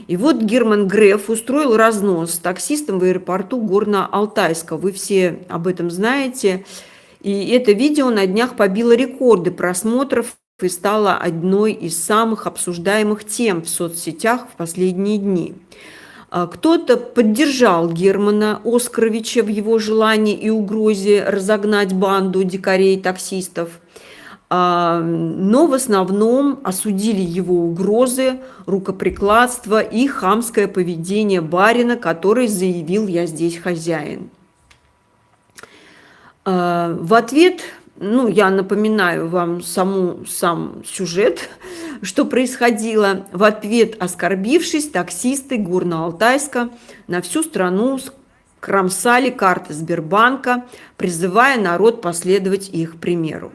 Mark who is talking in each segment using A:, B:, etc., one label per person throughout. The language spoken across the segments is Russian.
A: И вот Герман Греф устроил разнос с таксистом в аэропорту Горно-Алтайска. Вы все об этом знаете. И это видео на днях побило рекорды просмотров и стало одной из самых обсуждаемых тем в соцсетях в последние дни. Кто-то поддержал Германа Оскаровича в его желании и угрозе разогнать банду дикарей-таксистов, но в основном осудили его угрозы, рукоприкладство и хамское поведение барина, который заявил «я здесь хозяин». В ответ, я напоминаю вам сам сюжет, что происходило. В ответ, оскорбившись, таксисты Горно-Алтайска на всю страну кромсали карты Сбербанка, призывая народ последовать их примеру.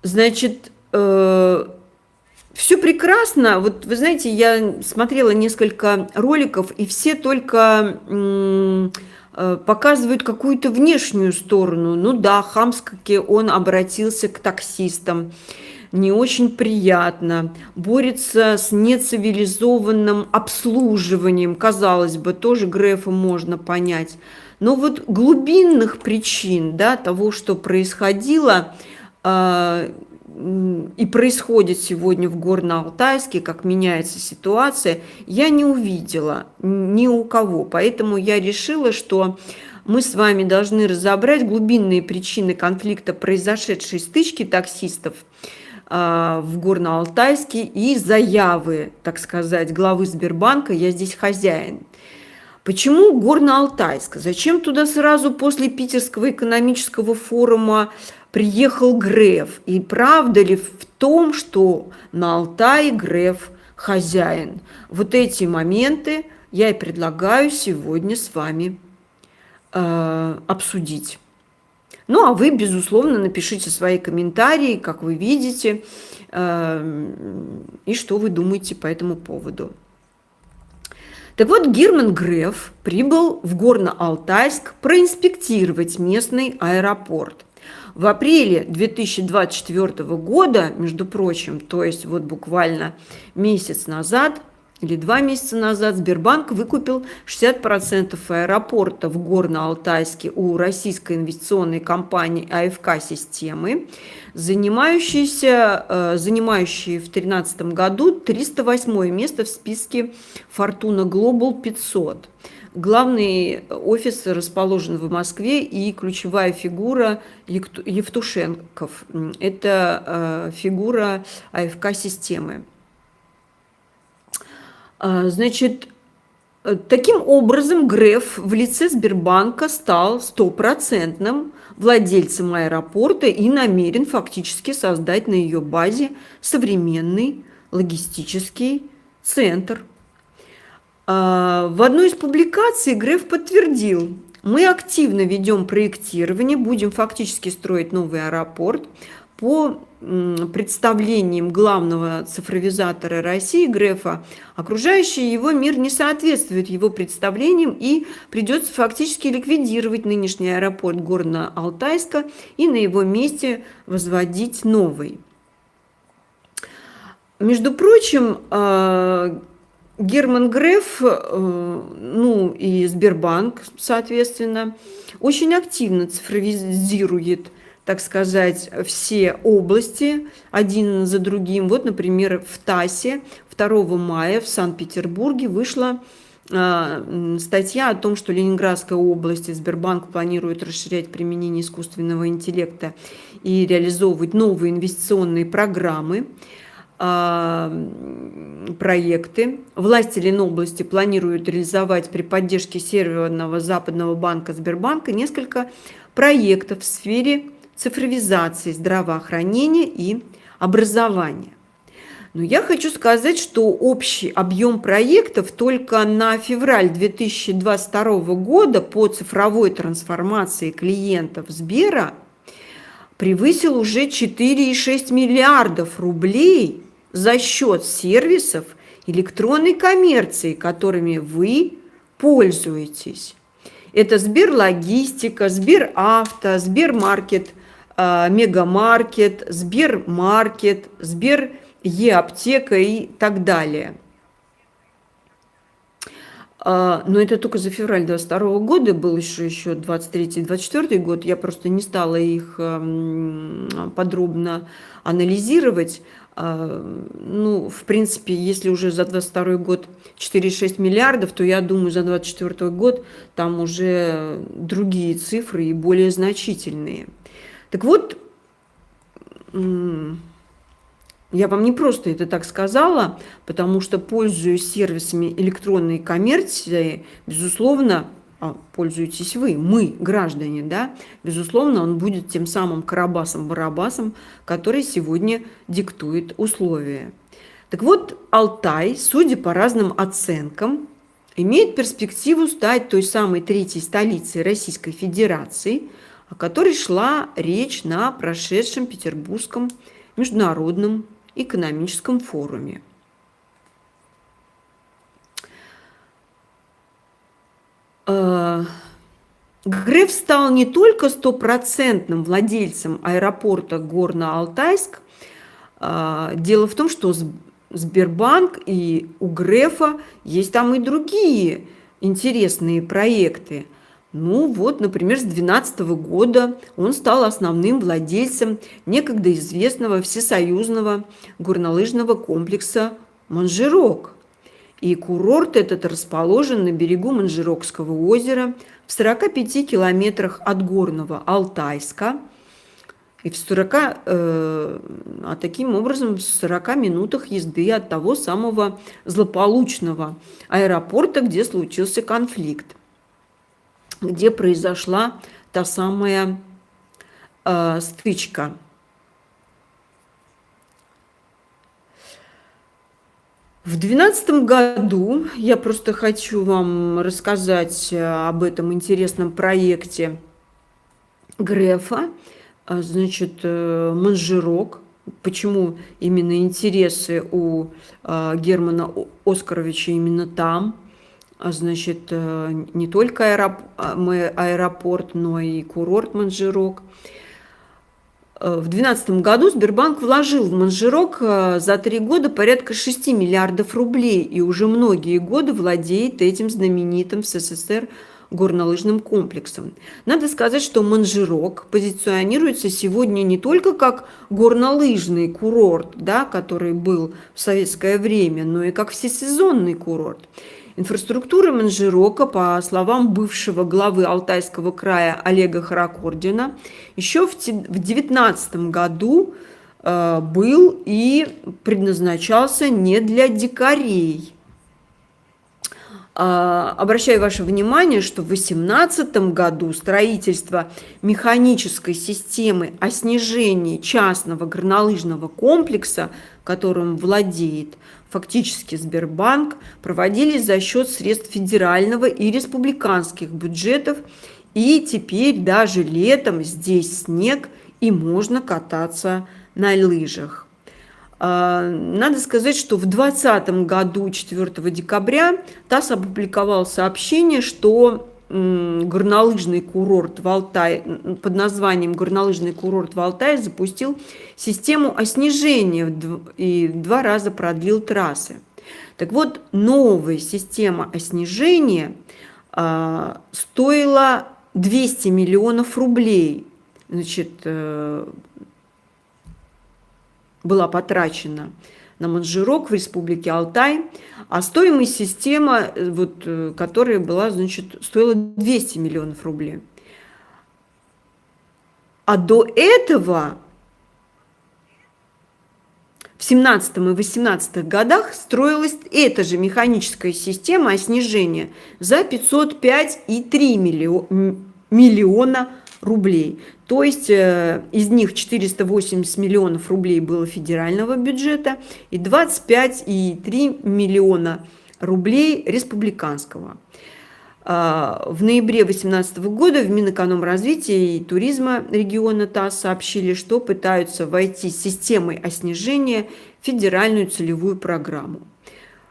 A: Значит, все прекрасно. Вот вы знаете, я смотрела несколько роликов, и все только показывают какую-то внешнюю сторону. Ну да, хамски он обратился к таксистам, не очень приятно, борется с нецивилизованным обслуживанием, казалось бы, тоже Грефа можно понять. Но вот глубинных причин, да, того, что происходило и происходит сегодня в Горно-Алтайске, как меняется ситуация, я не увидела ни у кого. Поэтому я решила, что мы с вами должны разобрать глубинные причины конфликта, произошедшей стычки таксистов в Горно-Алтайске, и заявы, так сказать, главы Сбербанка «я здесь хозяин». Почему Горно-Алтайск? Зачем туда сразу после Питерского экономического форума приехал Греф? И правда ли в том, что на Алтае Греф хозяин? Вот эти моменты я и предлагаю сегодня с вами обсудить. Ну, а вы, безусловно, напишите свои комментарии, как вы видите, и что вы думаете по этому поводу. Так вот, Герман Греф прибыл в Горно-Алтайск проинспектировать местный аэропорт. В апреле 2024 года, между прочим, то есть вот буквально месяц назад или 2 месяца назад, Сбербанк выкупил 60% аэропорта в Горно-Алтайске у российской инвестиционной компании АФК Системы, занимающей в 2013 году 308 место в списке Fortuna Global 500. Главный офис расположен в Москве, и ключевая фигура Евтушенков. Это фигура АФК Системы. Значит, таким образом Греф в лице Сбербанка стал стопроцентным владельцем аэропорта и намерен фактически создать на ее базе современный логистический центр. В одной из публикаций Греф подтвердил: мы активно ведем проектирование, будем фактически строить новый аэропорт. По представлениям главного цифровизатора России Грефа, окружающий его мир не соответствует его представлениям, и придется фактически ликвидировать нынешний аэропорт Горно-Алтайска и на его месте возводить новый. Между прочим, Герман Греф, и Сбербанк, соответственно, очень активно цифровизирует, так сказать, все области один за другим. Вот, например, в ТАССе 2 мая в Санкт-Петербурге вышла статья о том, что Ленинградская область и Сбербанк планируют расширять применение искусственного интеллекта и реализовывать новые инвестиционные программы, проекты. Власти Ленобласти планируют реализовать при поддержке Северного западного банка Сбербанка несколько проектов в сфере цифровизации здравоохранения и образования. Но я хочу сказать, что общий объем проектов только на февраль 2022 года по цифровой трансформации клиентов Сбера превысил уже 4,6 миллиардов рублей за счет сервисов электронной коммерции, которыми вы пользуетесь. Это Сберлогистика, Сберавто, Сбермаркет, Мегамаркет, Сбермаркет, Сбер Е-аптека и так далее. Но это только за февраль 22 года, был еще 23-24 год. Я просто не стала их подробно анализировать. Ну, в принципе, если уже за 22 год 4,6 миллиардов, то я думаю, за 24 год там уже другие цифры и более значительные. Так вот, я вам не просто это так сказала, потому что, пользуясь сервисами электронной коммерции, безусловно, пользуетесь вы, мы, граждане, да, безусловно, он будет тем самым Карабасом-Барабасом, который сегодня диктует условия. Так вот, Алтай, судя по разным оценкам, имеет перспективу стать той самой третьей столицей Российской Федерации, о которой шла речь на прошедшем Петербургском международном экономическом форуме. Греф стал не только стопроцентным владельцем аэропорта Горно-Алтайск. Дело в том, что Сбербанк и у Грефа есть там и другие интересные проекты. Ну вот, например, с 2012 года он стал основным владельцем некогда известного всесоюзного горнолыжного комплекса «Манжирок». И курорт этот расположен на берегу Манжирокского озера в 45 километрах от горного Алтайска. И таким образом в 40 минутах езды от того самого злополучного аэропорта, где случился конфликт, где произошла та самая стычка. В 2012 году, я просто хочу вам рассказать об этом интересном проекте Грефа, значит, Манжирок. Почему именно интересы у Германа Оскаровича именно там? Значит, не только аэропорт, но и курорт Манжирок. В 2012 году Сбербанк вложил в Манжирок за 3 года порядка 6 миллиардов рублей и уже многие годы владеет этим знаменитым в СССР горнолыжным комплексом. Надо сказать, что Манжирок позиционируется сегодня не только как горнолыжный курорт, да, который был в советское время, но и как всесезонный курорт. Инфраструктура Манжирока, по словам бывшего главы Алтайского края Олега Харакордина, еще в 2019 году был и предназначался не для дикарей. Обращаю ваше внимание, что в 2018 году строительство механической системы о снижении частного горнолыжного комплекса, которым владеет фактически Сбербанк, проводились за счет средств федерального и республиканских бюджетов, и теперь даже летом здесь снег и можно кататься на лыжах. Надо сказать, что в 2020 году, 4 декабря, ТАСС опубликовал сообщение, что горнолыжный курорт в Алтае, под названием «Горнолыжный курорт в Алтае» запустил систему о снижении и в 2 раза продлил трассы. Так вот, новая система о снижении стоила 200 миллионов рублей. Значит, была потрачена на Манжирок в республике Алтай, а стоимость системы, которая была, значит, стоила 200 миллионов рублей. А до этого в 2017 и 2018 годах строилась эта же механическая система о снижении за 505,3 миллиона рублей. То есть из них 480 миллионов рублей было федерального бюджета и 25,3 миллиона рублей республиканского. В ноябре 2018 года в Минэкономразвития и туризма региона ТАСС сообщили, что пытаются войти с системой о снижении в федеральную целевую программу.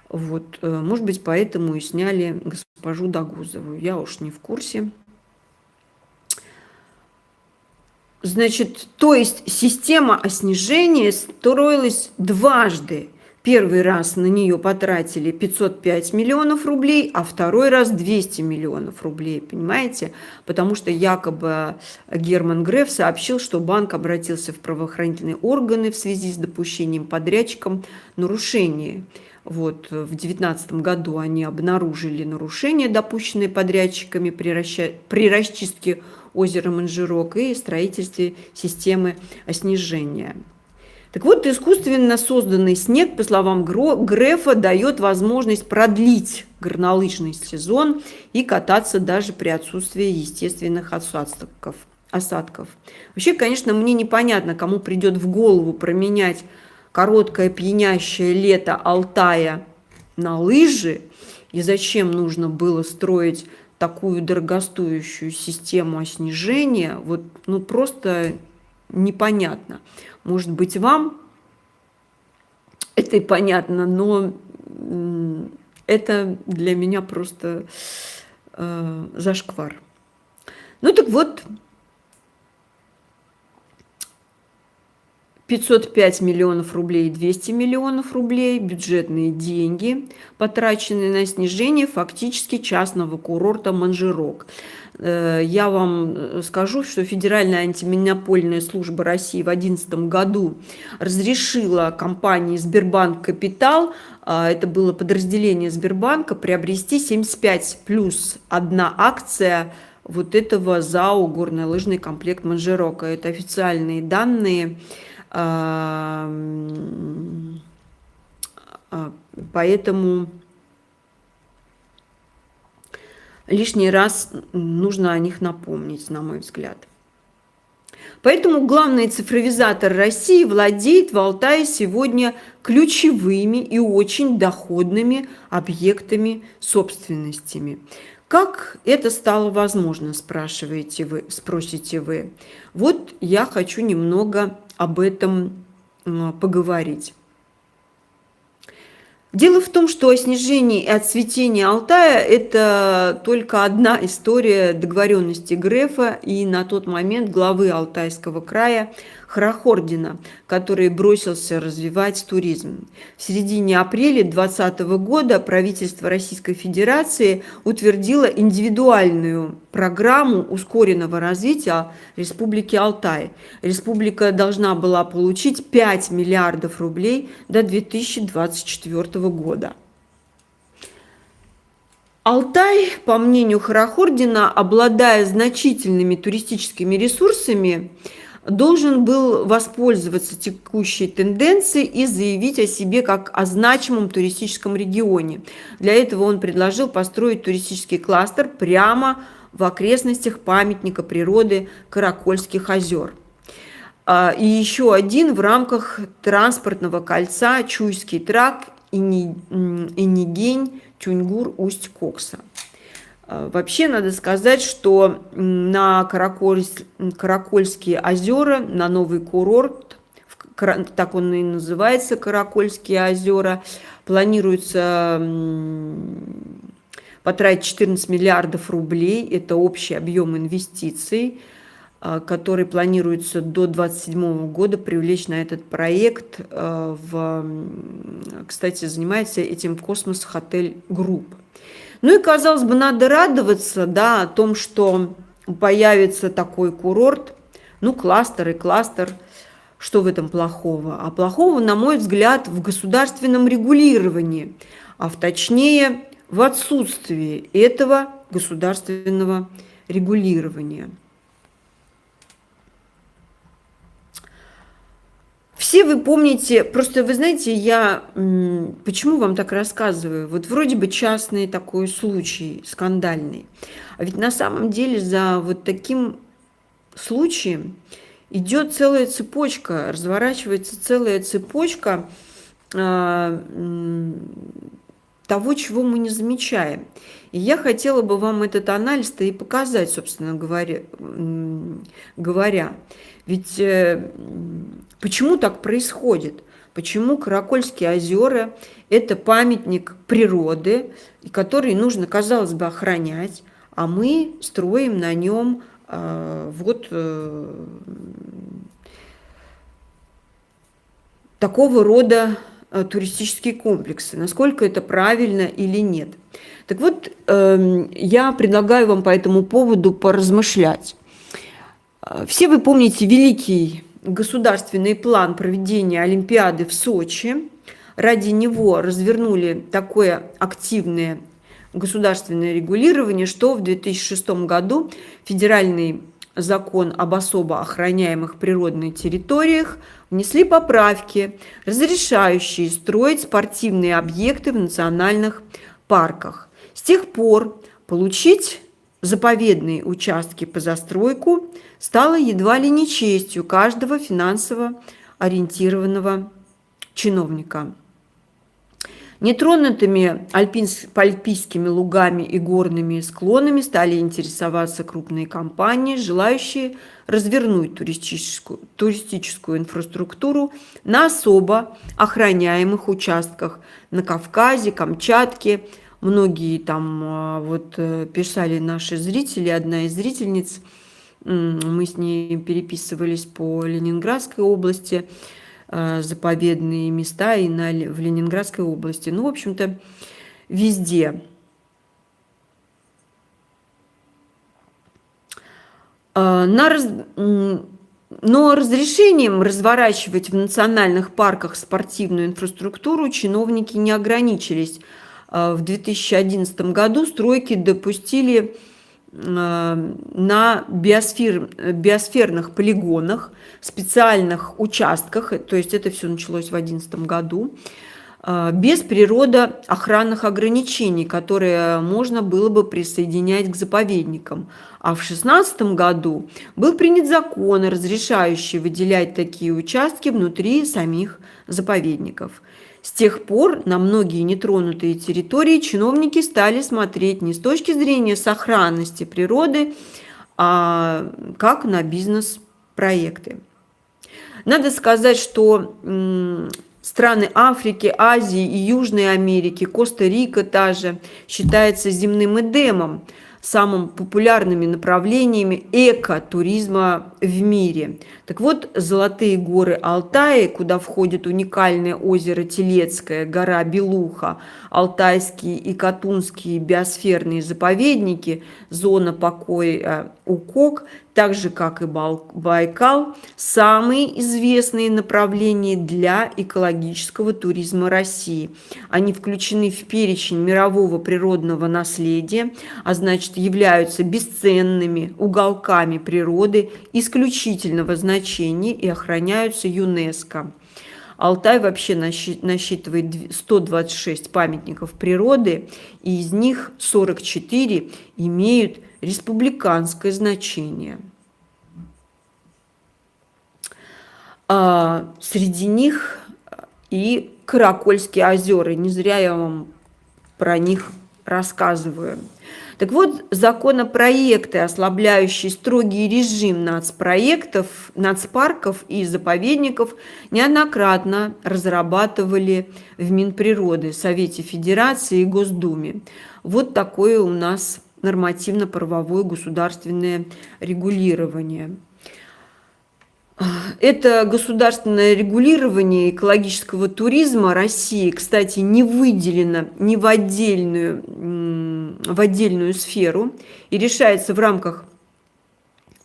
A: Вот, может быть, поэтому и сняли госпожу Дагузову. Я уж не в курсе. Значит, то есть система снижения строилась дважды. Первый раз на нее потратили 505 миллионов рублей, а второй раз 200 миллионов рублей, понимаете? Потому что якобы Герман Греф сообщил, что банк обратился в правоохранительные органы в связи с допущением подрядчиком нарушения. Вот, в 2019 году они обнаружили нарушения, допущенные подрядчиками при расчистке озера Манжирок и строительстве системы снижения. Так вот, искусственно созданный снег, по словам Грефа, дает возможность продлить горнолыжный сезон и кататься даже при отсутствии естественных осадков. Вообще, конечно, мне непонятно, кому придет в голову променять короткое пьянящее лето Алтая на лыжи, и зачем нужно было строить такую дорогостоящую систему снижения, вот, ну, просто непонятно. Может быть, вам это и понятно, но это для меня просто зашквар. Ну так вот, 505 миллионов рублей и 200 миллионов рублей – бюджетные деньги, потраченные на снижение фактически частного курорта Манжирок. Я вам скажу, что Федеральная антимонопольная служба России в 2011 году разрешила компании «Сбербанк Капитал», это было подразделение Сбербанка, приобрести 75 плюс 1 акция вот этого ЗАО «Горнолыжный комплект Манжирока». Это официальные данные. Поэтому лишний раз нужно о них напомнить, на мой взгляд. Поэтому главный цифровизатор России владеет в Алтае сегодня ключевыми и очень доходными объектами собственностями. Как это стало возможно, спросите вы. Вот я хочу немного об этом поговорить. Дело в том, что о снижении и отцветении Алтая – это только одна история договоренности Грефа и на тот момент главы Алтайского края Хорохордина, который бросился развивать туризм. В середине апреля 2020 года правительство Российской Федерации утвердило индивидуальную программу ускоренного развития Республики Алтай. Республика должна была получить 5 миллиардов рублей до 2024 года. Алтай, по мнению Хорохордина, обладая значительными туристическими ресурсами, должен был воспользоваться текущей тенденцией и заявить о себе как о значимом туристическом регионе. Для этого он предложил построить туристический кластер прямо в окрестностях памятника природы Каракольских озер. И еще один в рамках транспортного кольца Чуйский тракт Инигень, Тюньгур, Усть-Кокса. Вообще надо сказать, что на Каракольские озера, на новый курорт, так он и называется, Каракольские озера, планируется потратить 14 миллиардов рублей. Это общий объем инвестиций, который планируется до 2027 года привлечь на этот проект. Кстати, занимается этим Космос Хотель Групп. Ну и, казалось бы, надо радоваться, да, о том, что появится такой курорт, ну, кластер и кластер, что в этом плохого? А плохого, на мой взгляд, в государственном регулировании, а точнее в отсутствии этого государственного регулирования. Все вы помните, просто вы знаете, я почему вам так рассказываю? Вот вроде бы частный такой случай, скандальный. А ведь на самом деле за вот таким случаем идет целая цепочка, разворачивается целая цепочка того, чего мы не замечаем. И я хотела бы вам этот анализ-то и показать, собственно говоря. Ведь почему так происходит? Почему Каракольские озера – это памятник природы, который нужно, казалось бы, охранять, а мы строим на нем вот такого рода туристические комплексы, насколько это правильно или нет. Так вот, я предлагаю вам по этому поводу поразмышлять. Все вы помните великий государственный план проведения Олимпиады в Сочи. Ради него развернули такое активное государственное регулирование, что в 2006 году федеральный закон об особо охраняемых природных территориях внесли поправки, разрешающие строить спортивные объекты в национальных парках. С тех пор получить заповедные участки по застройку стало едва ли не честью каждого финансово ориентированного чиновника. Нетронутыми альпийскими лугами и горными склонами стали интересоваться крупные компании, желающие развернуть туристическую инфраструктуру на особо охраняемых участках на Кавказе, Камчатке. Многие там вот писали наши зрители, одна из зрительниц, мы с ней переписывались по Ленинградской области, заповедные места и в Ленинградской области. Ну, в общем-то, везде. Но разрешением разворачивать в национальных парках спортивную инфраструктуру чиновники не ограничились. В 2011 году стройки допустили на биосферных полигонах, специальных участках, то есть это все началось в 2011 году, без природоохранных ограничений, которые можно было бы присоединять к заповедникам. А в 2016 году был принят закон, разрешающий выделять такие участки внутри самих заповедников. С тех пор на многие нетронутые территории чиновники стали смотреть не с точки зрения сохранности природы, а как на бизнес-проекты. Надо сказать, что страны Африки, Азии и Южной Америки, Коста-Рика даже считается земным Эдемом, самым популярными направлениями экотуризма в мире. Так вот, Золотые горы Алтая, куда входит уникальное озеро Телецкое, гора Белуха, Алтайские и Катунские биосферные заповедники, зона покоя Укок, так же, как и Байкал, самые известные направления для экологического туризма России. Они включены в перечень мирового природного наследия, а значит, являются бесценными уголками природы исключительного значения и охраняются ЮНЕСКО. Алтай вообще насчитывает 126 памятников природы, и из них 44 имеют республиканское значение. Среди них и Каракольские озера. Не зря я вам про них рассказываю. Так вот, законопроекты, ослабляющие строгий режим нацпарков и заповедников, неоднократно разрабатывали в Минприроды, Совете Федерации и Госдуме. Вот такое у нас нормативно-правовое государственное регулирование. Это государственное регулирование экологического туризма России, кстати, не выделено ни в отдельную сферу и решается в рамках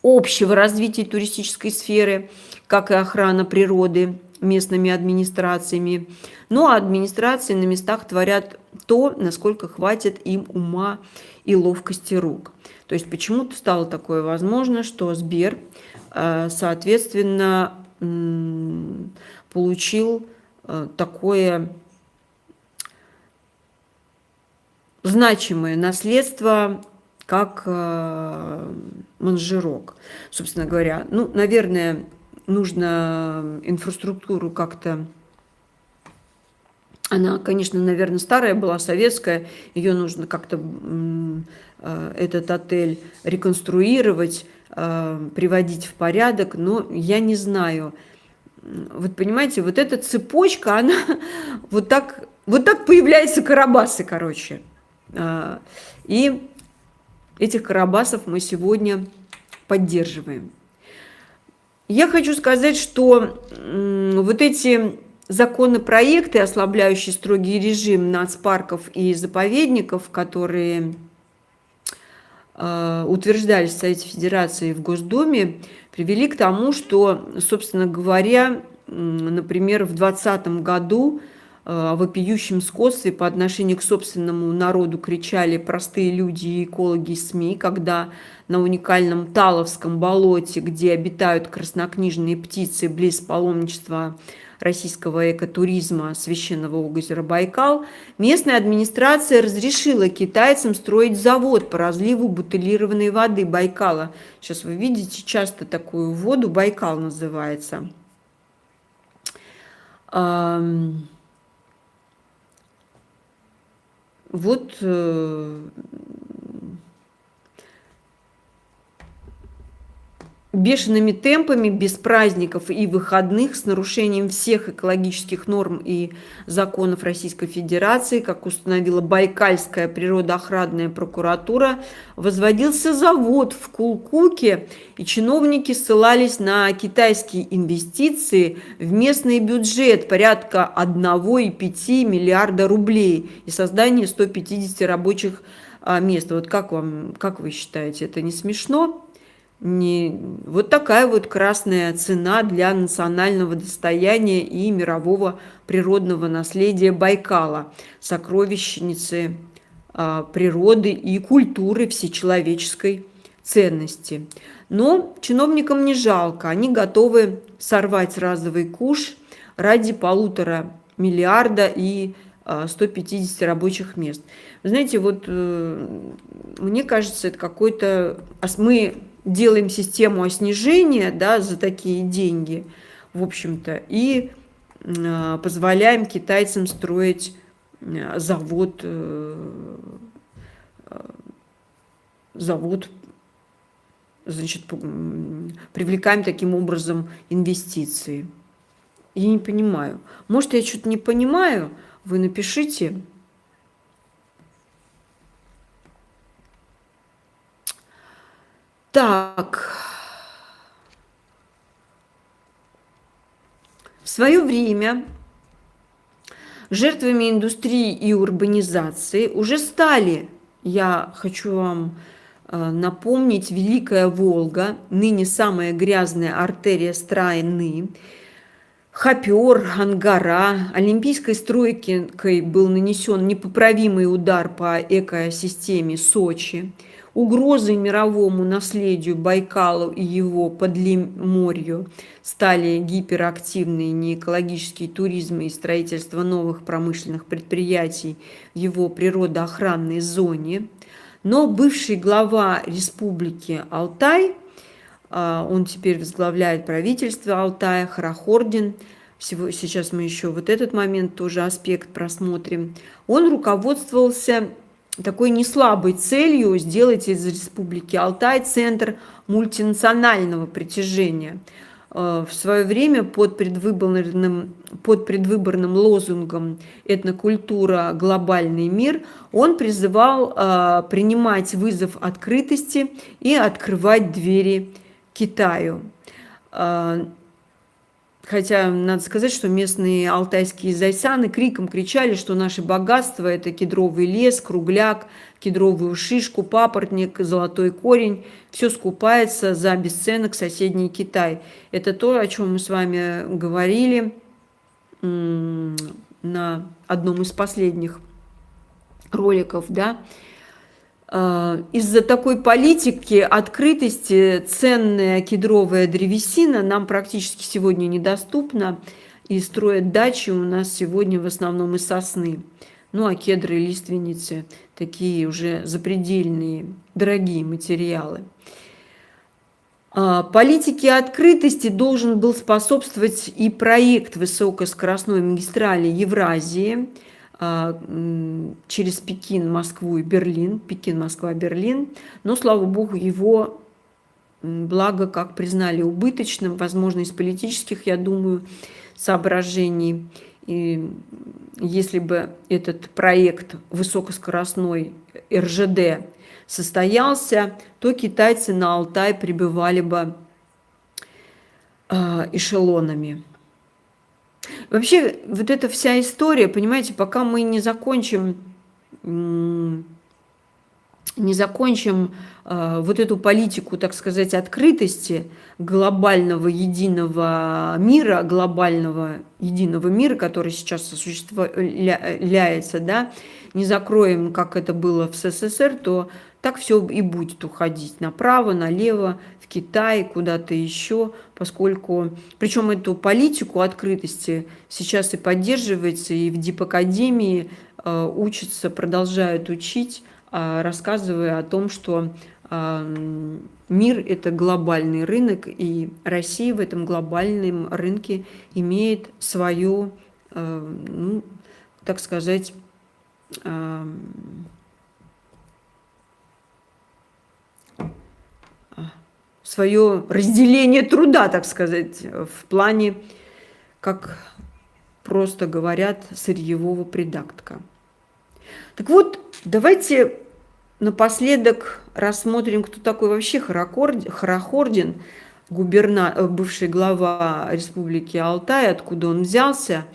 A: общего развития туристической сферы, как и охрана природы местными администрациями. Ну а администрации на местах творят то, насколько хватит им ума и ловкости рук. То есть почему-то стало такое возможно, что Сбер, соответственно, получил такое значимое наследство, как Манжирок. Собственно говоря, ну, наверное, нужно инфраструктуру как-то... Она, конечно, наверное, старая была, советская. Ее нужно как-то, этот отель, реконструировать, приводить в порядок. Но я не знаю. Вот понимаете, вот эта цепочка, она вот так появляются карабасы, короче. И этих карабасов мы сегодня поддерживаем. Я хочу сказать, что вот эти законопроекты, ослабляющие строгий режим нацпарков и заповедников, которые утверждались в Совете Федерации и в Госдуме, привели к тому, что, собственно говоря, например, в 2020 году о вопиющем скотстве по отношению к собственному народу кричали простые люди и экологи СМИ, когда на уникальном Таловском болоте, где обитают краснокнижные птицы близ паломничества российского экотуризма священного озера Байкал, местная администрация разрешила китайцам строить завод по разливу бутылированной воды Байкала. Сейчас вы видите часто такую воду, Байкал называется. Вот бешеными темпами, без праздников и выходных, с нарушением всех экологических норм и законов Российской Федерации, как установила Байкальская природоохранная прокуратура, возводился завод в Кулкуке, и чиновники ссылались на китайские инвестиции в местный бюджет порядка 1,5 миллиарда рублей и создание 150 рабочих мест. Вот как вы считаете, это не смешно? Вот такая вот красная цена для национального достояния и мирового природного наследия Байкала, сокровищницы природы и культуры всечеловеческой ценности. Но чиновникам не жалко, они готовы сорвать разовый куш ради 1,5 миллиарда и 150 рабочих мест. Вы знаете, вот мне кажется, это какой-то... Мы делаем систему снижения, да, за такие деньги, в общем-то, и позволяем китайцам строить завод, значит, привлекаем таким образом инвестиции. Я не понимаю. Может, я что-то не понимаю? Вы напишите. Так, в свое время жертвами индустрии и урбанизации уже стали, я хочу вам напомнить, Великая Волга, ныне самая грязная артерия страны, Хопер, Ангара. Олимпийской стройкой был нанесен непоправимый удар по экосистеме Сочи. Угрозой мировому наследию Байкала и его подлиморью стали гиперактивный неэкологический туризм и строительство новых промышленных предприятий в его природоохранной зоне. Но бывший глава республики Алтай, он теперь возглавляет правительство Алтая, Хорохордин, сейчас мы еще вот этот момент тоже аспект просмотрим, он руководствовался такой неслабой целью сделать из республики Алтай центр мультинационального притяжения. В свое время под предвыборным лозунгом «Этнокультура. Глобальный мир» он призывал принимать вызов открытости и открывать двери Китаю. Хотя надо сказать, что местные алтайские зайсаны криком кричали, что наше богатство – это кедровый лес, кругляк, кедровую шишку, папоротник, золотой корень. Все скупается за бесценок соседний Китай. Это то, о чем мы с вами говорили на одном из последних роликов, да. Из-за такой политики открытости ценная кедровая древесина нам практически сегодня недоступна, и строят дачи у нас сегодня в основном из сосны. Ну а кедры и лиственницы такие уже запредельные, дорогие материалы. Политике открытости должен был способствовать и проект высокоскоростной магистрали Евразии через Пекин, Москву и Берлин, Пекин, Москва, Берлин, но, слава богу, его благо как признали убыточным, возможно, из политических, я думаю, соображений. И если бы этот проект высокоскоростной РЖД состоялся, то китайцы на Алтай прибывали бы эшелонами. Вообще, вот эта вся история, понимаете, пока мы не закончим вот эту политику, так сказать, открытости глобального единого мира, который сейчас осуществляется, да, не закроем, как это было в СССР, то так все и будет уходить направо, налево, в Китай, куда-то еще, поскольку, причем эту политику открытости сейчас и поддерживается, и в Дипакадемии учатся, продолжают учить, рассказывая о том, что мир – это глобальный рынок, и Россия в этом глобальном рынке имеет свою, ну, так сказать, свое разделение труда, так сказать, в плане, как просто говорят, сырьевого придатка. Так вот, давайте напоследок рассмотрим, кто такой вообще Хорохордин, бывший глава Республики Алтай, откуда он взялся.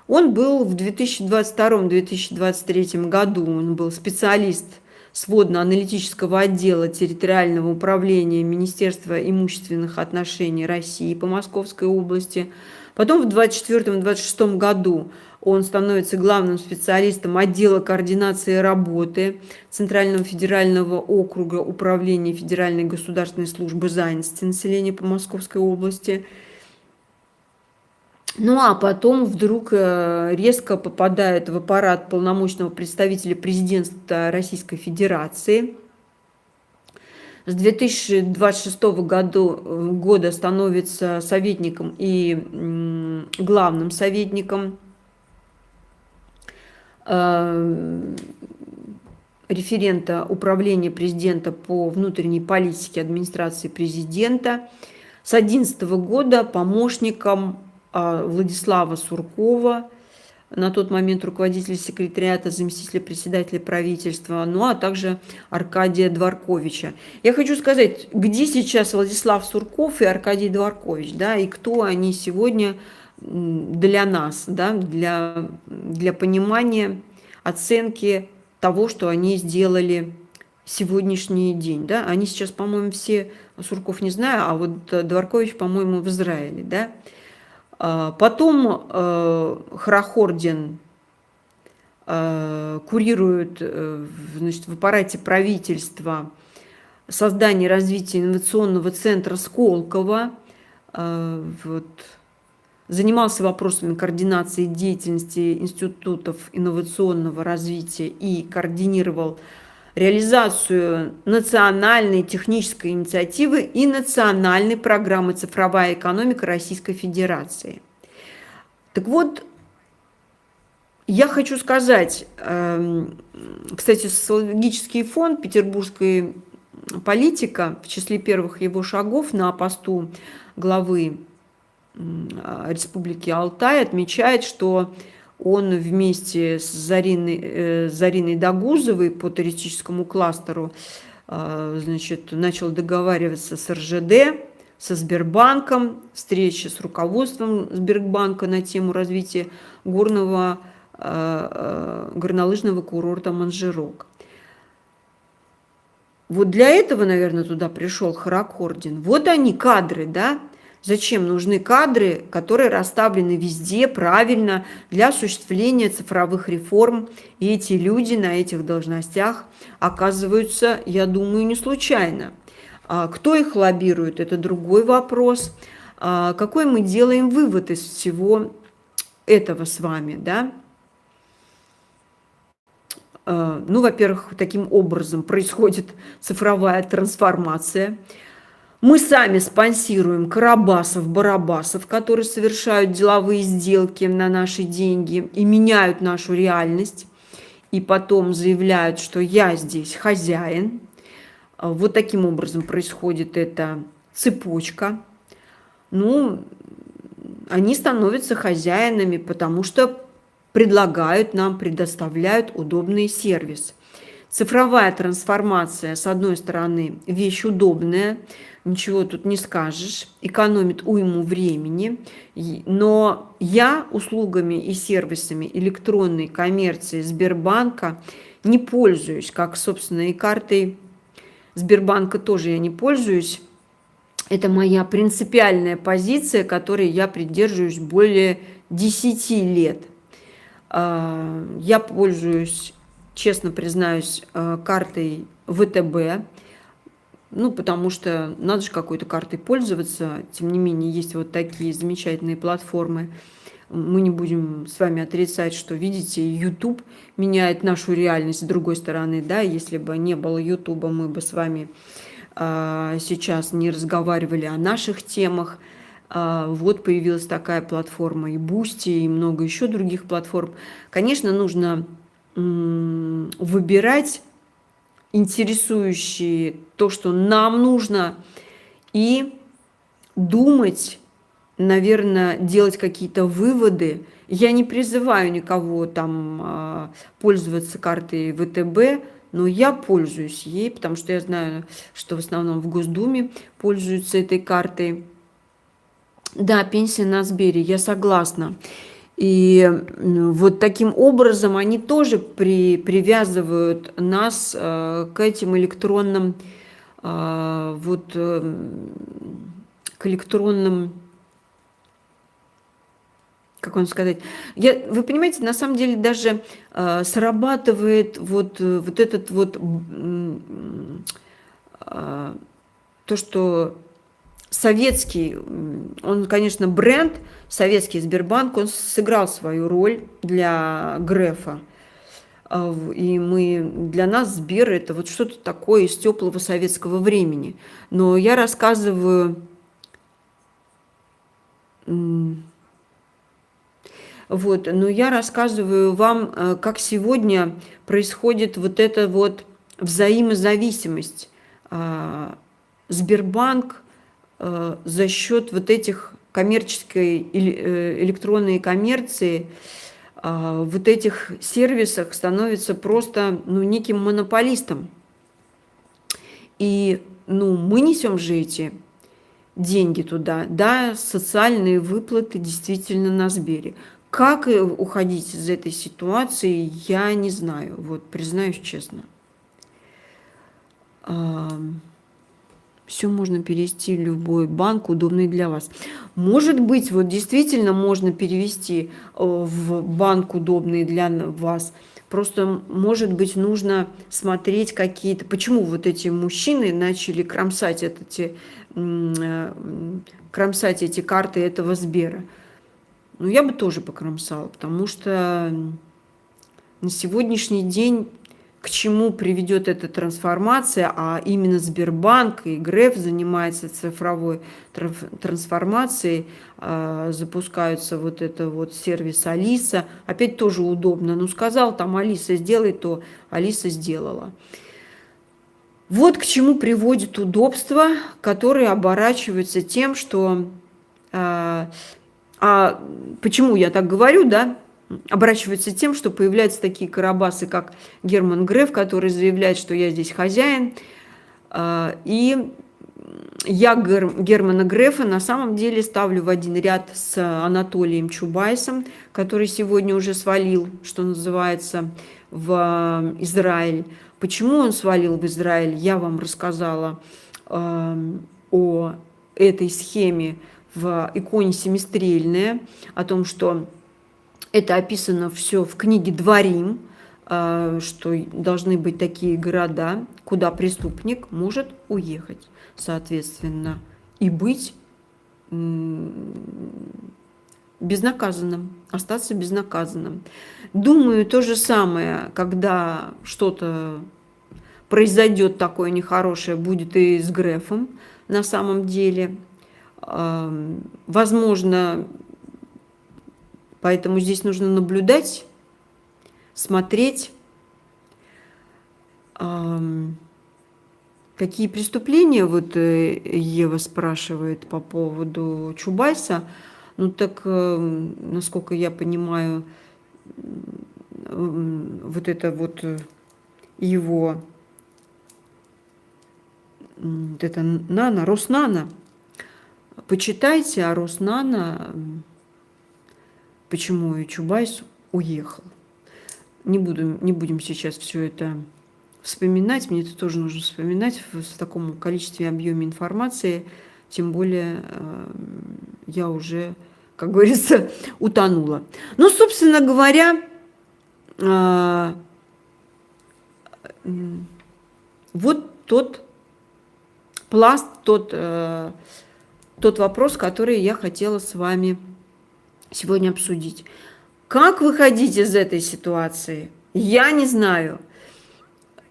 A: Он был в 2022-2023 году, он был специалист сводно-аналитического отдела территориального управления Министерства имущественных отношений России по Московской области. Потом в 2024-2026 году он становится главным специалистом отдела координации работы Центрального федерального округа Управления Федеральной государственной службы занятости населения по Московской области. Ну а потом вдруг резко попадает в аппарат полномочного представителя президента Российской Федерации. С 2026 года становится советником и главным советником референта управления президента по внутренней политике администрации президента. С 2011 года помощником Владислава Суркова, на тот момент руководителя секретариата, заместителя председателя правительства, ну а также Аркадия Дворковича. Я хочу сказать, где сейчас Владислав Сурков и Аркадий Дворкович, да, и кто они сегодня для нас, да, для понимания, оценки того, что они сделали сегодняшний день. Да. Они сейчас, по-моему, все, Сурков не знаю, а вот Дворкович, по-моему, в Израиле. Да. Потом Хорохордин курирует, значит, в аппарате правительства создание и развитие инновационного центра Сколково. Вот. Занимался вопросами координации деятельности институтов инновационного развития и координировал реализацию национальной технической инициативы и национальной программы «Цифровая экономика Российской Федерации». Так вот, я хочу сказать, кстати, социологический фонд «Петербургская политика» в числе первых его шагов на посту главы Республики Алтай отмечает, что он вместе с Зариной Дагузовой по туристическому кластеру, значит, начал договариваться с РЖД, со Сбербанком, встречи с руководством Сбербанка на тему развития горнолыжного курорта Манжирок. Вот для этого, наверное, туда пришел Хорохордин. Вот они, кадры, да? Зачем нужны кадры, которые расставлены везде правильно для осуществления цифровых реформ? И эти люди на этих должностях оказываются, я думаю, не случайно. Кто их лоббирует, это другой вопрос. Какой мы делаем вывод из всего этого с вами, да? Ну, во-первых, таким образом происходит цифровая трансформация. Мы сами спонсируем Карабасов-Барабасов, которые совершают деловые сделки на наши деньги и меняют нашу реальность, и потом заявляют, что я здесь хозяин. Вот таким образом происходит эта цепочка. Ну, они становятся хозяинами, потому что предлагают нам, предоставляют удобный сервис. Цифровая трансформация, с одной стороны, вещь удобная, ничего тут не скажешь, экономит уйму времени, но я услугами и сервисами электронной коммерции Сбербанка не пользуюсь, как, собственно, и картой Сбербанка тоже я не пользуюсь. Это моя принципиальная позиция, которой я придерживаюсь более 10 лет. Я пользуюсь, честно признаюсь, картой ВТБ, ну, потому что надо же какой-то картой пользоваться. Тем не менее, есть вот такие замечательные платформы. Мы не будем с вами отрицать, что, видите, YouTube меняет нашу реальность с другой стороны. Да? Если бы не было YouTube, мы бы с вами сейчас не разговаривали о наших темах. Вот появилась такая платформа и Boosty, и много еще других платформ. Конечно, нужно выбирать интересующие то, что нам нужно, и думать, наверное, делать какие-то выводы. Я не призываю никого там пользоваться картой ВТБ, но я пользуюсь ей, потому что я знаю, что в основном в Госдуме пользуются этой картой. Да, пенсия на Сбере, я согласна. И вот таким образом они тоже привязывают нас к этим электронным, вот, к электронным, как вам сказать, вы понимаете, на самом деле даже срабатывает вот этот вот то, что советский, он, конечно, бренд, советский Сбербанк, он сыграл свою роль для Грефа. И для нас Сбер – это вот что-то такое из теплого советского времени. Но я рассказываю вам, как сегодня происходит вот эта вот взаимозависимость. Сбербанк за счет вот этих коммерческой электронной коммерции, вот этих сервисах становится просто неким монополистом. И мы несем же эти деньги туда, да, социальные выплаты действительно на Сбере. Как уходить из этой ситуации, я не знаю, вот признаюсь честно. Все можно перевести в любой банк, удобный для вас. Может быть, вот действительно можно перевести в банк, удобный для вас. Просто, может быть, нужно смотреть какие-то... Почему вот эти мужчины начали кромсать эти карты этого Сбера? Я бы тоже покромсала, потому что на сегодняшний день к чему приведет эта трансформация, а именно Сбербанк и Греф занимается цифровой трансформацией, запускаются вот это вот сервис Алиса, опять тоже удобно, сказал там Алиса сделай, то Алиса сделала. Вот к чему приводит удобство, которое оборачивается тем, что... почему я так говорю, да? Оборачивается тем, что появляются такие карабасы, как Герман Греф, который заявляет, что я здесь хозяин. И я Германа Грефа на самом деле ставлю в один ряд с Анатолием Чубайсом, который сегодня уже свалил, что называется, в Израиль. Почему он свалил в Израиль, я вам рассказала о этой схеме в иконе «Семистрельная», о том, что это описано все в книге «Дворим», что должны быть такие города, куда преступник может уехать, соответственно, и быть безнаказанным, остаться безнаказанным. Думаю, то же самое, когда что-то произойдет такое нехорошее, будет и с Грефом на самом деле. Возможно, поэтому здесь нужно наблюдать, смотреть, какие преступления, вот Ева спрашивает по поводу Чубайса. Ну так, насколько я понимаю, вот это вот его, вот это Нано, Роснано. Почитайте о Роснано, почему и Чубайс уехал. Не будем сейчас все это вспоминать. Мне это тоже нужно вспоминать в таком количестве, объеме информации. Тем более я уже, как говорится, утонула. Ну, собственно говоря, вот тот пласт, тот вопрос, который я хотела с вами сегодня обсудить. Как выходить из этой ситуации? Я не знаю.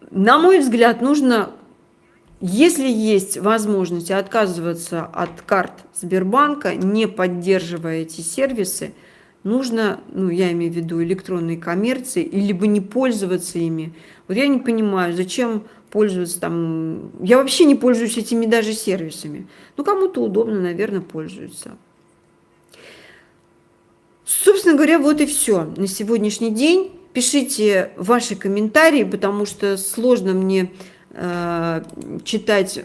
A: На мой взгляд, нужно, если есть возможность отказываться от карт Сбербанка, не поддерживая эти сервисы, нужно, ну, я имею в виду электронные коммерции, и либо не пользоваться ими. Вот я не понимаю, зачем пользоваться там... Я вообще не пользуюсь этими даже сервисами. Ну, кому-то удобно, наверное, пользуются. Собственно говоря, вот и все на сегодняшний день. Пишите ваши комментарии, потому что сложно мне читать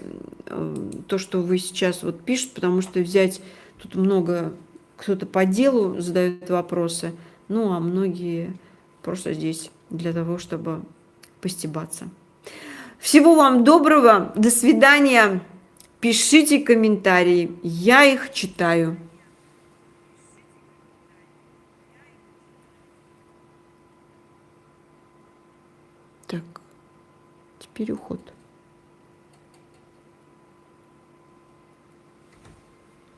A: то, что вы сейчас вот пишете, потому что взять тут много, кто-то по делу задает вопросы, ну а многие просто здесь для того, чтобы постебаться. Всего вам доброго, до свидания, пишите комментарии, я их читаю. Так, теперь уход.